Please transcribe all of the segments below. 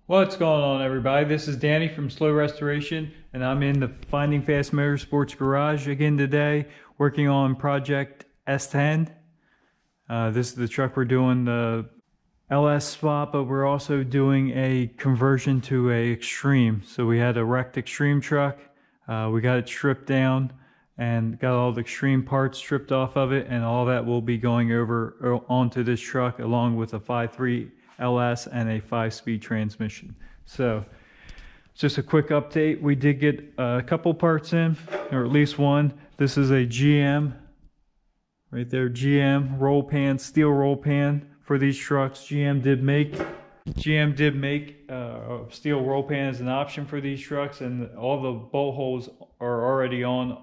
What's going on, everybody? This is Danny from Slow Restoration, and I'm in the Finding Fast Motorsports garage again today, working on Project S10. This is the truck we're doing the LS swap, but we're also doing a conversion to a Extreme. So we had a wrecked Extreme truck. We got it stripped down and got all the Extreme parts stripped off of it, and all that will be going over onto this truck along with a 5.3 LS and a 5-speed transmission. So just a quick update. We did get a couple parts in, or at least one. This is a GM, right there, GM roll pan, steel roll pan for these trucks. GM did make steel roll pan as an option for these trucks, and all the bolt holes are already on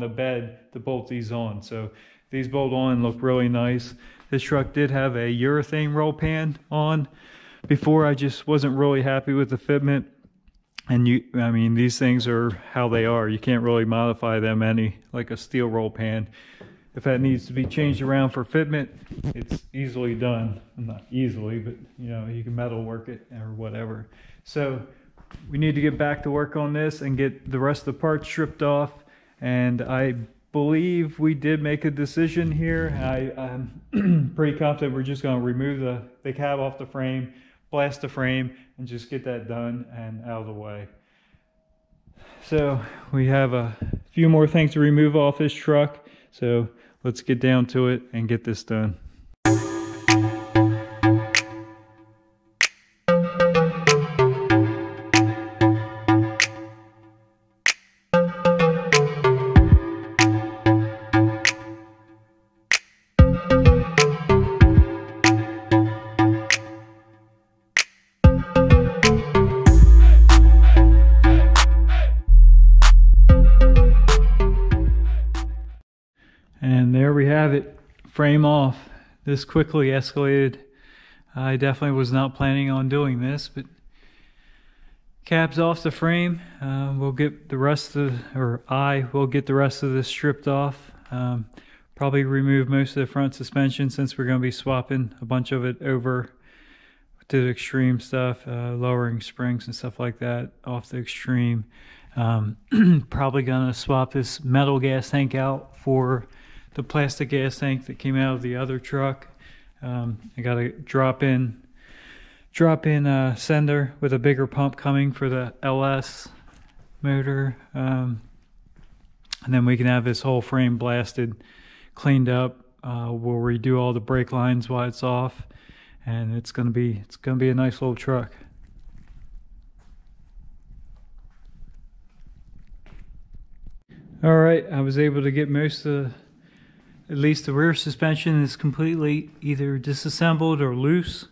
the bed to bolt these on. So these bolt on look really nice. This truck did have a urethane roll pan on before. I just wasn't really happy with the fitment, and I mean, these things are how they are. You can't really modify them any like a steel roll pan. If that needs to be changed around for fitment, it's easily done. Not easily, but you know, you can metal work it or whatever. So we need to get back to work on this and get the rest of the parts stripped off. And I believe we did make a decision here. I'm pretty confident we're just going to remove the cab off the frame, blast the frame, and just get that done and out of the way. So we have a few more things to remove off this truck. So let's get down to it and get this done. And there we have it, frame off. This quickly escalated. I definitely was not planning on doing this, but cab's off the frame. We'll get the rest of, I will get the rest of this stripped off. Probably remove most of the front suspension since we're going to be swapping a bunch of it over to the Extreme stuff, lowering springs and stuff like that off the Extreme. Probably going to swap this metal gas tank out for the plastic gas tank that came out of the other truck. I got a drop in sender with a bigger pump coming for the LS motor, and then we can have this whole frame blasted, cleaned up. We'll redo all the brake lines while it's off, and it's gonna be a nice little truck. All right, I was able to get most of at least the rear suspension is completely either disassembled or loose.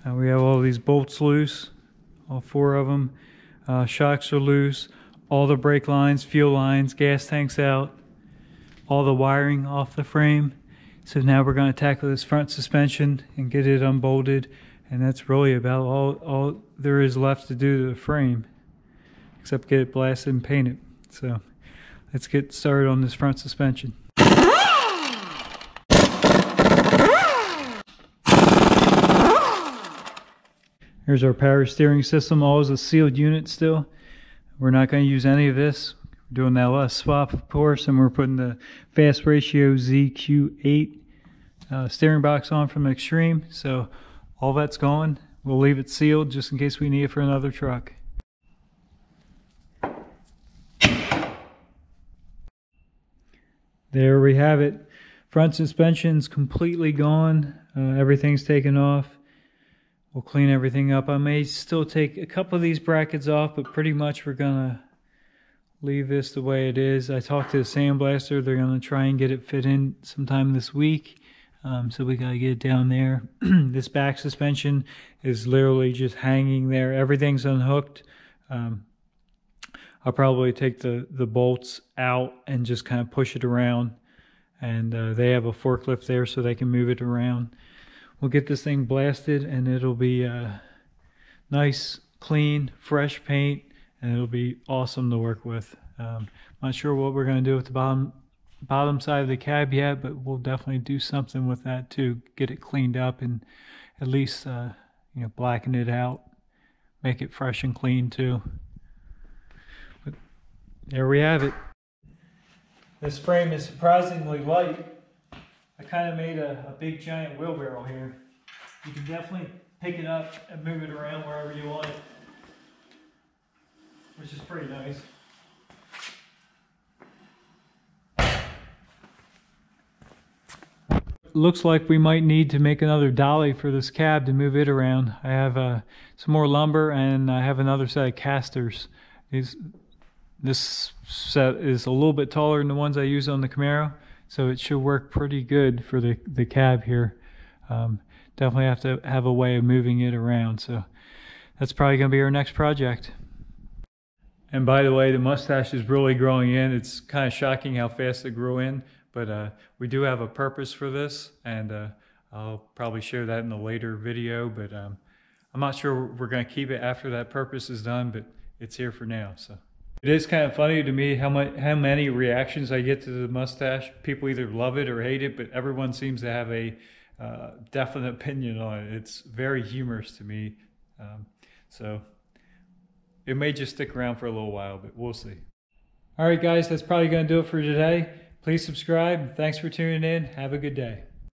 We have all these bolts loose, all 4 of them. Shocks are loose. All the brake lines, fuel lines, gas tanks out. All the wiring off the frame. So now we're going to tackle this front suspension and get it unbolted. And that's really about all there is left to do to the frame, except get it blasted and painted. So let's get started on this front suspension. Here's our power steering system, all is a sealed unit still. We're not going to use any of this. We're doing that LS swap, of course, and we're putting the Fast Ratio ZQ8 steering box on from Extreme. So all that's going. We'll leave it sealed just in case we need it for another truck. There we have it. Front suspension's completely gone. Everything's taken off. We'll clean everything up. I may still take a couple of these brackets off, but pretty much we're gonna leave this the way it is. I talked to the sandblaster. They're gonna try and get it fit in sometime this week. So we gotta get it down there. This back suspension is literally just hanging there. Everything's unhooked. I'll probably take the bolts out and just kind of push it around. And they have a forklift there so they can move it around. We'll get this thing blasted and it'll be nice, clean, fresh paint, and it'll be awesome to work with. Not sure what we're going to do with the bottom side of the cab yet, but we'll definitely do something with that too. Get it cleaned up and at least blacken it out, make it fresh and clean too. But there we have it. This frame is surprisingly light. I kind of made a big giant wheelbarrow here. You can definitely pick it up and move it around wherever you want it, which is pretty nice. Looks like we might need to make another dolly for this cab to move it around. I have some more lumber and I have another set of casters. This set is a little bit taller than the ones I use on the Camaro, so it should work pretty good for the cab here. Definitely have to have a way of moving it around, so that's probably going to be our next project. And by the way, the mustache is really growing in. It's kind of shocking how fast it grew in, but we do have a purpose for this, and I'll probably share that in a later video, but I'm not sure we're going to keep it after that purpose is done, but it's here for now. So it is kind of funny to me how many reactions I get to the mustache. People either love it or hate it, but everyone seems to have a definite opinion on it. It's very humorous to me. So it may just stick around for a little while, but we'll see. All right, guys, that's probably going to do it for today. Please subscribe. Thanks for tuning in. Have a good day.